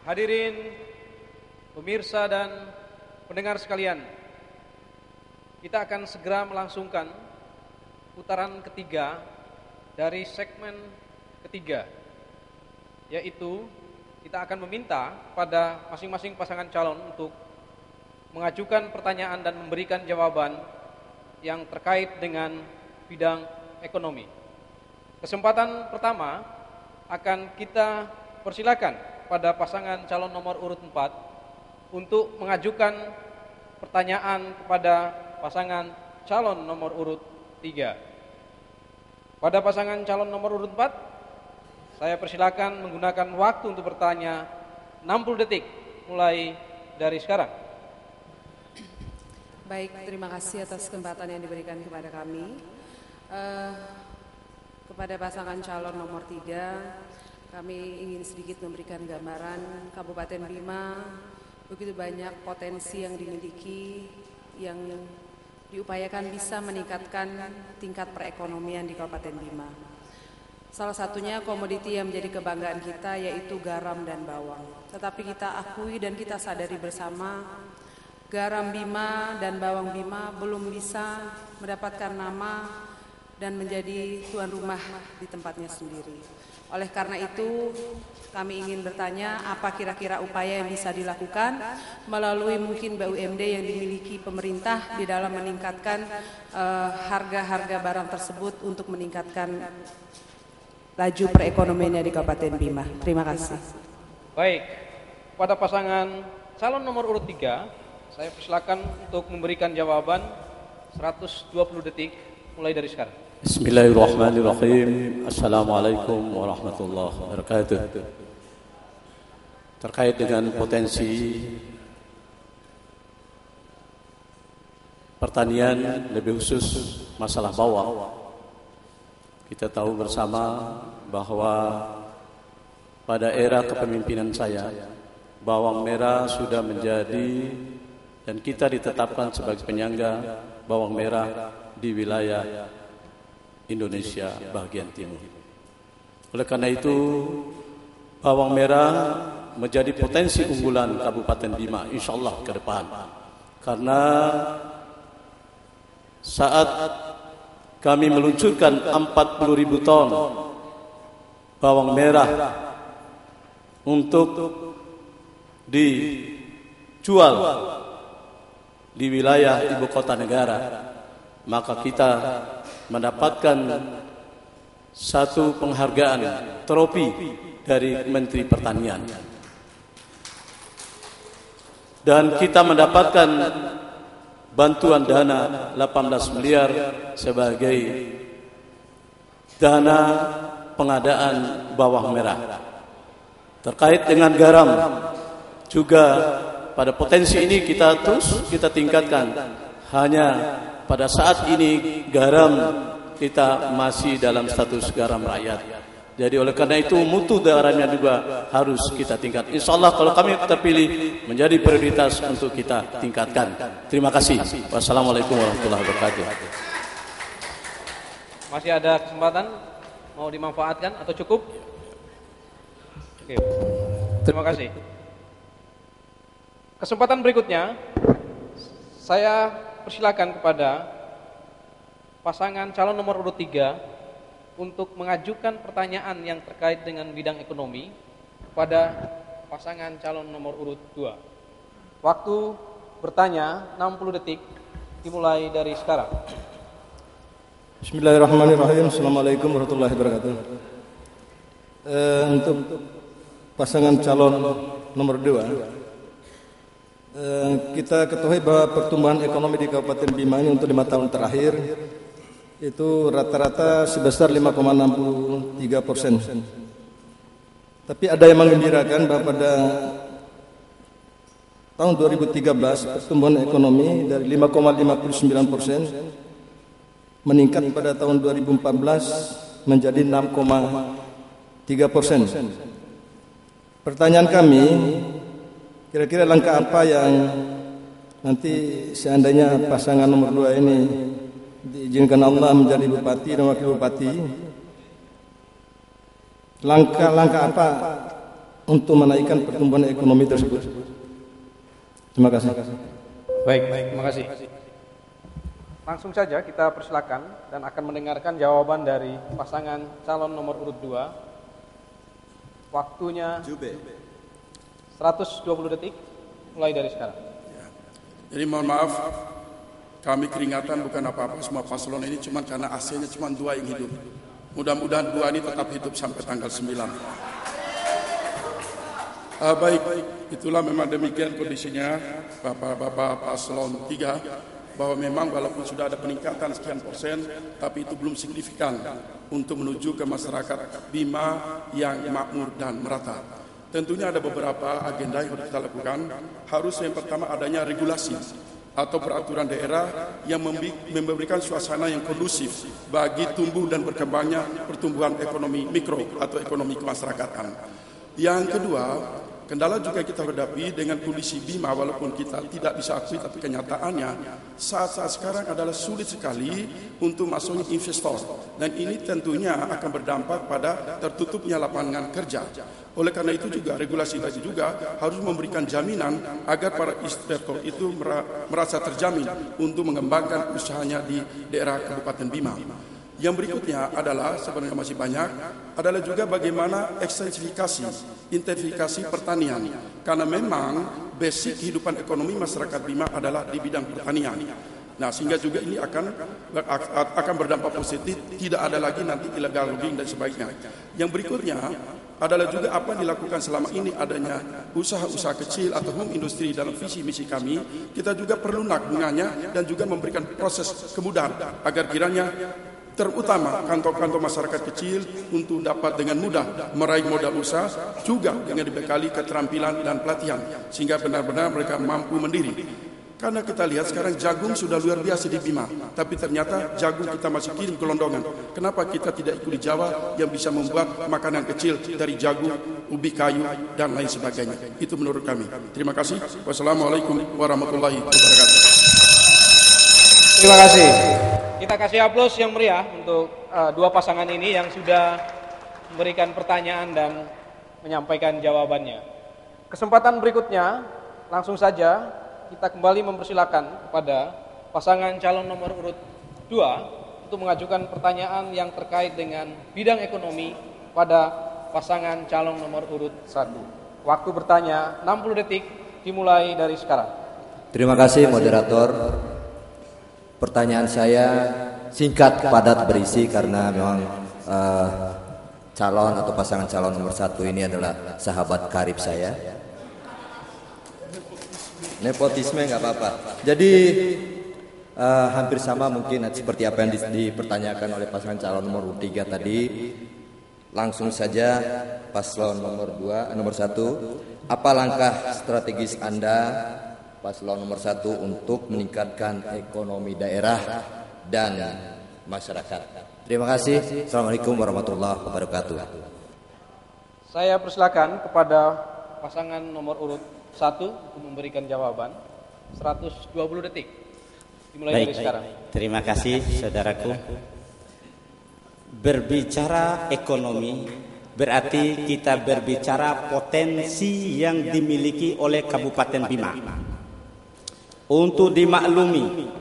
Hadirin pemirsa dan pendengar sekalian, kita akan segera melangsungkan putaran ketiga dari segmen ketiga, yaitu kita akan meminta pada masing-masing pasangan calon untuk mengajukan pertanyaan dan memberikan jawaban yang terkait dengan bidang ekonomi. Kesempatan pertama akan kita persilakan pada pasangan calon nomor urut 4 untuk mengajukan pertanyaan kepada pasangan calon nomor urut 3. Pada pasangan calon nomor urut 4, saya persilakan menggunakan waktu untuk bertanya 60 detik mulai dari sekarang. Baik, terima kasih atas kesempatan yang diberikan kepada kami. Kepada pasangan calon nomor 3, kami ingin sedikit memberikan gambaran Kabupaten Bima begitu banyak potensi yang dimiliki yang diupayakan bisa meningkatkan tingkat perekonomian di Kabupaten Bima. Salah satunya komoditi yang menjadi kebanggaan kita yaitu garam dan bawang. Tetapi kita akui dan kita sadari bersama garam Bima dan bawang Bima belum bisa mendapatkan nama dan menjadi tuan rumah di tempatnya sendiri. Oleh karena itu, kami ingin bertanya apa kira-kira upaya yang bisa dilakukan melalui mungkin BUMD yang dimiliki pemerintah di dalam meningkatkan harga-harga barang tersebut untuk meningkatkan laju perekonomiannya di Kabupaten Bima. Terima kasih. Baik, pada pasangan calon nomor urut 3, saya persilakan untuk memberikan jawaban 120 detik mulai dari sekarang. Bismillahirrahmanirrahim. Assalamualaikum warahmatullahi wabarakatuh. Terkait dengan potensi pertanian, lebih khusus masalah bawang, kita tahu bersama bahwa pada era kepemimpinan saya, bawang merah sudah menjadi dan kita ditetapkan sebagai penyangga bawang merah di wilayah Indonesia bagian timur. Oleh karena itu, bawang merah menjadi potensi unggulan Kabupaten Bima insyaallah ke depan. Karena saat kami meluncurkan 40.000 ton bawang merah untuk dijual di wilayah ibu kota negara, maka kita mendapatkan satu penghargaan trofi dari Menteri Pertanian, dan kita mendapatkan bantuan dana 18 miliar sebagai dana pengadaan bawang merah. Terkait dengan garam juga, pada potensi ini kita terus kita tingkatkan. Hanya pada saat ini garam kita masih dalam status garam rakyat. Jadi oleh karena itu mutu garamnya juga harus kita tingkat. Insyaallah kalau kami terpilih menjadi prioritas untuk kita tingkatkan. Terima kasih. Wassalamualaikum warahmatullahi wabarakatuh. Masih ada kesempatan mau dimanfaatkan atau cukup? Oke. Terima kasih. Kesempatan berikutnya saya persilakan kepada pasangan calon nomor urut 3 untuk mengajukan pertanyaan yang terkait dengan bidang ekonomi kepada pasangan calon nomor urut 2. Waktu bertanya 60 detik dimulai dari sekarang. Bismillahirrahmanirrahim. Assalamualaikum warahmatullahi wabarakatuh. Untuk pasangan calon nomor 2, kita ketahui bahwa pertumbuhan ekonomi di Kabupaten Bima ini untuk 5 tahun terakhir itu rata-rata sebesar 5,63%. Tapi ada yang menggembirakan bahwa pada tahun 2013 pertumbuhan ekonomi dari 5,59% meningkat pada tahun 2014 menjadi 6,3%. Pertanyaan kami, kira-kira langkah apa yang nanti seandainya pasangan nomor 2 ini diizinkan Allah menjadi bupati dan wakil bupati, langkah-langkah apa untuk menaikkan pertumbuhan ekonomi tersebut. Terima kasih. Baik, terima kasih. Langsung saja kita persilakan dan akan mendengarkan jawaban dari pasangan calon nomor urut 2. Waktunya 120 detik mulai dari sekarang. Jadi mohon maaf, kami keringatan bukan apa-apa, semua paslon ini cuma karena AC-nya cuma 2 yang hidup. Mudah-mudahan 2 ini tetap hidup sampai tanggal 9. Baik, itulah memang demikian kondisinya Bapak-bapak paslon 3, bahwa memang walaupun sudah ada peningkatan sekian persen, tapi itu belum signifikan untuk menuju ke masyarakat Bima yang makmur dan merata. Tentunya ada beberapa agenda yang harus kita lakukan. Harus yang pertama adanya regulasi atau peraturan daerah yang memberikan suasana yang kondusif bagi tumbuh dan berkembangnya pertumbuhan ekonomi mikro atau ekonomi kemasyarakatan. Yang kedua, kendala juga kita hadapi dengan kondisi Bima, walaupun kita tidak bisa akui, tapi kenyataannya saat-saat sekarang adalah sulit sekali untuk masuknya investor. Dan ini tentunya akan berdampak pada tertutupnya lapangan kerja. Oleh karena itu juga regulasi tadi juga harus memberikan jaminan agar para investor itu merasa terjamin untuk mengembangkan usahanya di daerah Kabupaten Bima. Yang berikutnya adalah, sebenarnya masih banyak, adalah juga bagaimana ekstensifikasi, intensifikasi pertanian. Karena memang basic kehidupan ekonomi masyarakat Bima adalah di bidang pertanian. Nah, sehingga juga ini akan berdampak positif, tidak ada lagi nanti illegal logging dan sebagainya. Yang berikutnya adalah juga apa yang dilakukan selama ini, adanya usaha-usaha kecil atau home industry dalam visi misi kami. Kita juga perlu nakungannya dan juga memberikan proses kemudahan agar kiranya terutama kantong-kantong masyarakat kecil untuk dapat dengan mudah meraih modal usaha, juga dengan dibekali keterampilan dan pelatihan sehingga benar-benar mereka mampu mandiri. Karena kita lihat sekarang jagung sudah luar biasa di Bima, tapi ternyata jagung kita masih kirim ke Londongan. Kenapa kita tidak ikut di Jawa yang bisa membuat makanan kecil dari jagung, ubi kayu, dan lain sebagainya? Itu menurut kami. Terima kasih. Wassalamualaikum warahmatullahi wabarakatuh. Terima kasih. Kita kasih aplaus yang meriah untuk dua pasangan ini yang sudah memberikan pertanyaan dan menyampaikan jawabannya. Kesempatan berikutnya, langsung saja kita kembali mempersilakan kepada pasangan calon nomor urut 2 untuk mengajukan pertanyaan yang terkait dengan bidang ekonomi pada pasangan calon nomor urut 1. Waktu bertanya 60 detik dimulai dari sekarang. Terima kasih moderator. Pertanyaan saya singkat, padat, berisi karena memang calon atau pasangan calon nomor 1 ini adalah sahabat karib saya. Nepotisme nggak apa-apa. Jadi hampir sama mungkin seperti apa yang dipertanyakan oleh pasangan calon nomor 3 tadi. Langsung saja paslon nomor 1, apa langkah strategis Anda paslon nomor 1 untuk meningkatkan ekonomi daerah dan masyarakat? Terima kasih. Assalamualaikum warahmatullahi wabarakatuh. Saya persilakan kepada pasangan nomor urut 1 untuk memberikan jawaban. 120 detik dimulai dari sekarang. Terima kasih saudaraku. Berbicara ekonomi berarti kita berbicara potensi yang dimiliki oleh Kabupaten Bima. Untuk dimaklumi,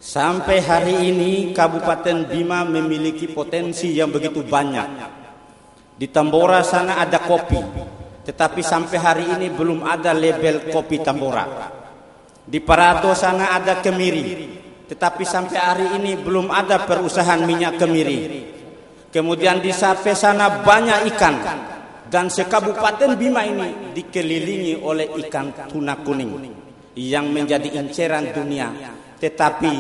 sampai hari ini Kabupaten Bima memiliki potensi yang begitu banyak. Di Tambora sana ada kopi, tetapi sampai hari ini belum ada label kopi Tambora. Di Parato sana ada kemiri, tetapi sampai hari ini belum ada perusahaan minyak kemiri. Kemudian di Sape sana banyak ikan, dan sekabupaten Bima ini dikelilingi oleh ikan tuna kuning yang menjadi inceran dunia. Tetapi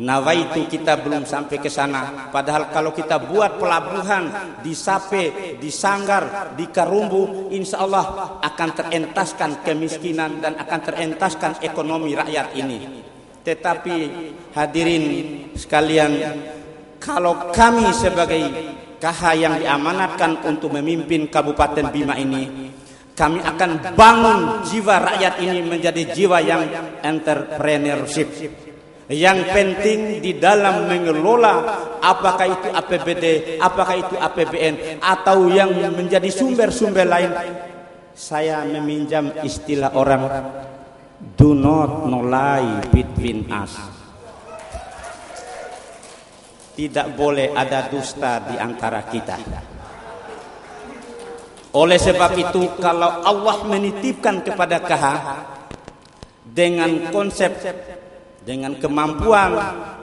nawaitu kita belum sampai ke sana. Padahal kalau kita buat pelabuhan di Sape, di Sanggar, di Karumbu, insya Allah akan terentaskan kemiskinan dan akan terentaskan ekonomi rakyat ini. Tetapi hadirin sekalian, kalau kami sebagai KH yang diamanatkan untuk memimpin Kabupaten Bima ini, kami akan bangun jiwa rakyat ini menjadi jiwa yang entrepreneurship. Yang penting di dalam mengelola, apakah itu APBD, apakah itu APBN, atau yang menjadi sumber-sumber lain. Saya meminjam istilah orang, do not no lie between us. Tidak boleh ada dusta di antara kita. Oleh sebab itu, kalau Allah menitipkan kepada KH dengan konsep, dengan kemampuan,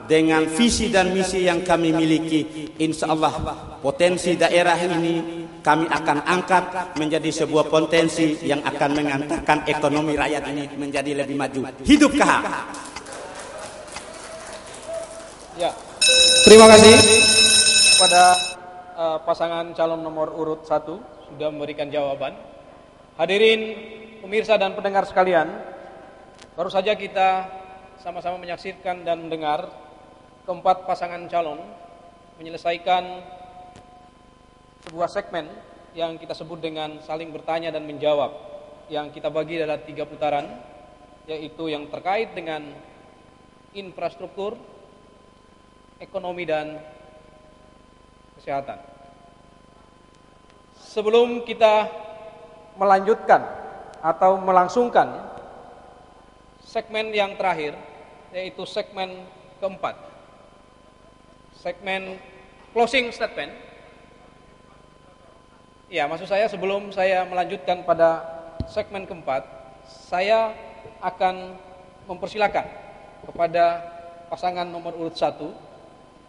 dengan visi dan misi yang kami miliki, insya Allah potensi daerah ini kami akan angkat menjadi sebuah potensi yang akan mengantarkan ekonomi rakyat ini menjadi lebih maju. Hidup KH. Ya, terima kasih kepada pasangan calon nomor urut 1 sudah memberikan jawaban. Hadirin pemirsa dan pendengar sekalian, baru saja kita sama-sama menyaksikan dan mendengar keempat pasangan calon menyelesaikan sebuah segmen yang kita sebut dengan saling bertanya dan menjawab, yang kita bagi dalam 3 putaran, yaitu yang terkait dengan infrastruktur, ekonomi, dan kesehatan. Sebelum kita melanjutkan atau melangsungkan segmen yang terakhir, yaitu segmen keempat, segmen closing statement. Ya, maksud saya sebelum saya melanjutkan pada segmen keempat, saya akan mempersilakan kepada pasangan nomor urut 1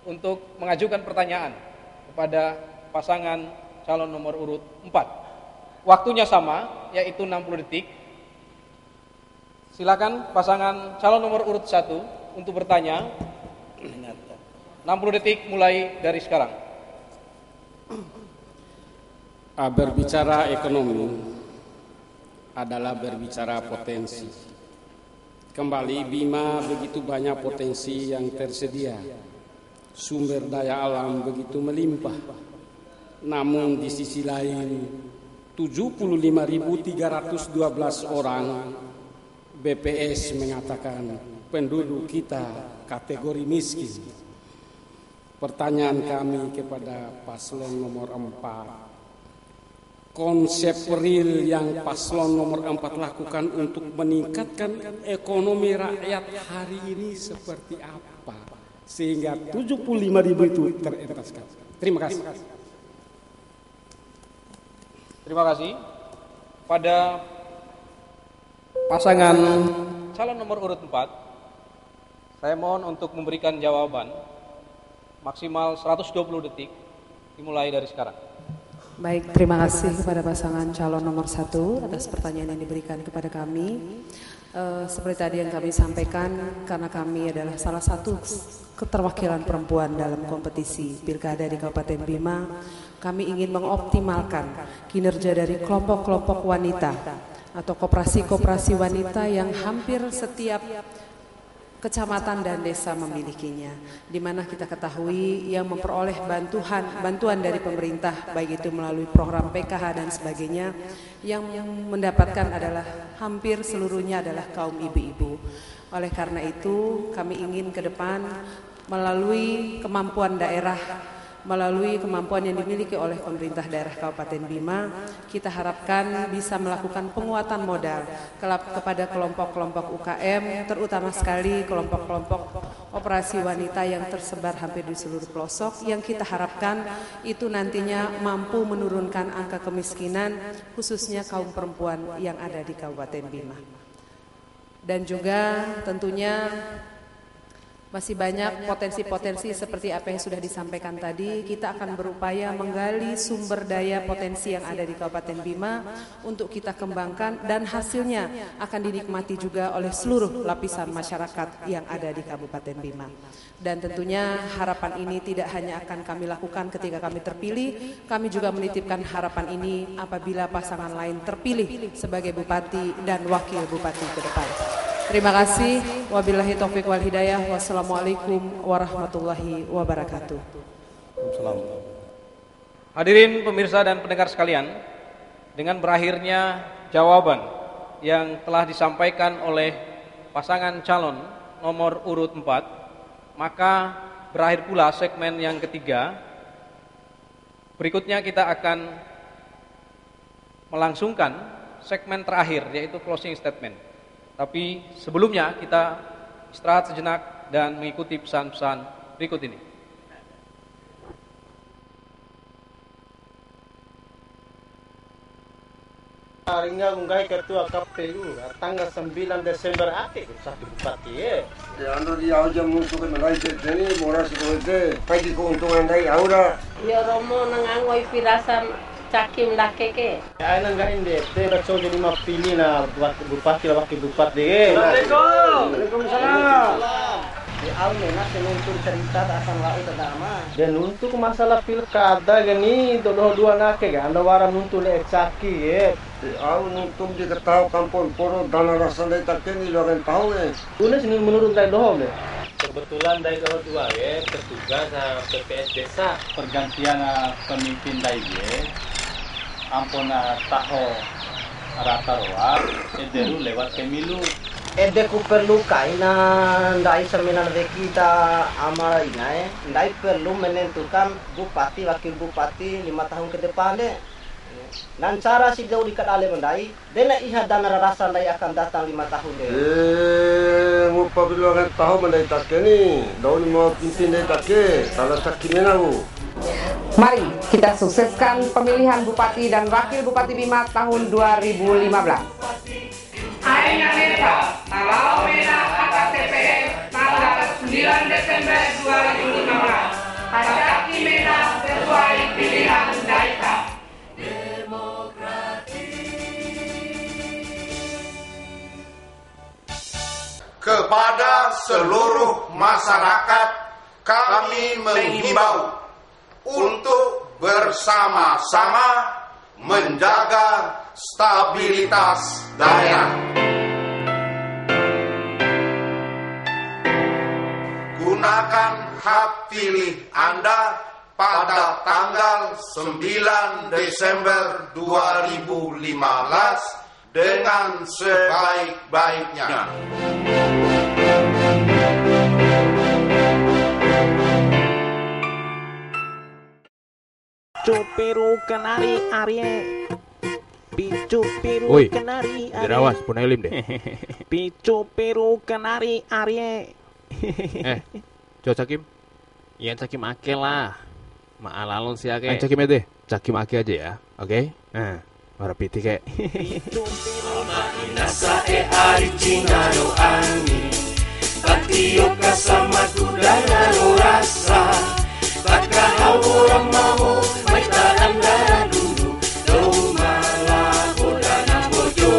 untuk mengajukan pertanyaan kepada pasangan calon nomor urut 4. Waktunya sama, yaitu 60 detik. Silakan pasangan calon nomor urut 1 untuk bertanya. 60 detik mulai dari sekarang. Berbicara ekonomi adalah berbicara potensi. Kembali, Bima begitu banyak potensi yang tersedia. Sumber daya alam begitu melimpah. Namun di sisi lain 75.312 orang BPS mengatakan penduduk kita kategori miskin. Pertanyaan kami kepada paslon nomor 4, konsep real yang paslon nomor 4 lakukan untuk meningkatkan ekonomi rakyat hari ini seperti apa sehingga 75.000 itu terentaskan? Terima kasih. Terima kasih. Pada pasangan calon nomor urut 4, saya mohon untuk memberikan jawaban maksimal 120 detik dimulai dari sekarang. Baik, terima kasih kepada pasangan calon nomor 1 atas pertanyaan yang diberikan kepada kami. Seperti tadi yang kami sampaikan, karena kami adalah salah satu keterwakilan perempuan dalam kompetisi Pilkada di Kabupaten Bima, kami ingin mengoptimalkan kinerja dari kelompok-kelompok wanita atau koperasi-koperasi wanita yang hampir setiap kecamatan dan desa memilikinya, di mana kita ketahui yang memperoleh bantuan dari pemerintah, baik itu melalui program PKH dan sebagainya, yang mendapatkan adalah hampir seluruhnya adalah kaum ibu-ibu. Oleh karena itu, kami ingin ke depan melalui kemampuan daerah, melalui kemampuan yang dimiliki oleh pemerintah daerah Kabupaten Bima, kita harapkan bisa melakukan penguatan modal kepada kelompok-kelompok UKM, terutama sekali kelompok-kelompok operasi wanita yang tersebar hampir di seluruh pelosok, yang kita harapkan itu nantinya mampu menurunkan angka kemiskinan, khususnya kaum perempuan yang ada di Kabupaten Bima. Dan juga tentunya masih banyak potensi-potensi seperti apa yang sudah disampaikan tadi. Kita akan berupaya menggali sumber daya potensi yang ada di Kabupaten Bima untuk kita kembangkan, dan hasilnya akan dinikmati juga oleh seluruh lapisan masyarakat yang ada di Kabupaten Bima. Dan tentunya harapan ini tidak hanya akan kami lakukan ketika kami terpilih, kami juga menitipkan harapan ini apabila pasangan lain terpilih sebagai bupati dan wakil bupati ke depan. Terima kasih. Wabillahi taufiq wal hidayah. Wassalamualaikum warahmatullahi wabarakatuh. Hadirin pemirsa dan pendengar sekalian, dengan berakhirnya jawaban yang telah disampaikan oleh pasangan calon nomor urut 4, maka berakhir pula segmen yang ketiga. Berikutnya kita akan melangsungkan segmen terakhir, yaitu closing statement. Tapi sebelumnya kita istirahat sejenak dan mengikuti pesan-pesan berikut ini. Harinya unggai ketua KPU tanggal 9 Desember akhir satu bupati ya. Ando di aujam untuk menai ini moras itu pagi keuntungan dari aura. Ya romo nangangoi pirasa cakim lakeke. Ya nangga inde te da coba jadi pilih na buat bupati wakil bupati. Waalaikumsalam. Di almena senuntun cerita akan lau tadama. Dan untuk masalah pilkada gini dua nake ga anda wara nuntun caki ya. Aku nuntung diketahui kampung poro dana rasa dari taken ini orang tahu ya. Unes ini menurut dari dohong ya. Kebetulan dari dohong dua ya petugas PPS desa pergantian pemimpin dari ya. Ampun tahu rata roa ederu lewat pemilu. Ku perlu kaina ndai seminar kita amara ina ndai perlu menentukan bupati wakil bupati 5 tahun ke depan deh. Dan cara si jauh dikat ale mendai dena iha dana rasa ndai akan datang 5 tahun deh. Ngupa bilang tahu mendai take ni daun mau pimpin dai take salah sakimena bu. Mari kita sukseskan pemilihan bupati dan wakil bupati Bima tahun 2015. Aina Meta, Talau Mena KTP tanggal 9 Desember 2015. Pacaki Mena sesuai pilihan Daika. Kepada seluruh masyarakat kami menghimbau untuk bersama-sama menjaga stabilitas daerah. Gunakan hak pilih Anda pada tanggal 9 Desember 2015 dengan sebaik-baiknya. Picu kenari Arye. Picu piru kenari Arye. Derawas pun elim deh. Picu piru kenari Arye. Coba Cakim. Ya Cakim ake lah. Maalalon si ake. Cakim deh. Cakim ake aja ya. Oke? Nah, para piti kek. Picu piru inasa ari cingano ani. Batio kasama kudana no rasa. Baka hawura mau maitaran dulu Domalah bodana bojo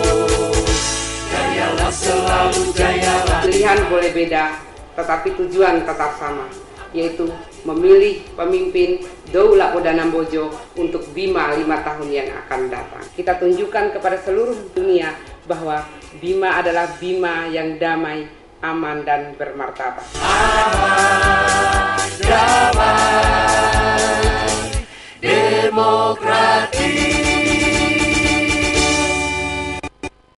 Jayalah selalu jayalah. Pilihan boleh beda, tetapi tujuan tetap sama, yaitu memilih pemimpin Doula Bodana Bojo untuk Bima 5 tahun yang akan datang. Kita tunjukkan kepada seluruh dunia bahwa Bima adalah Bima yang damai, aman dan bermartabat.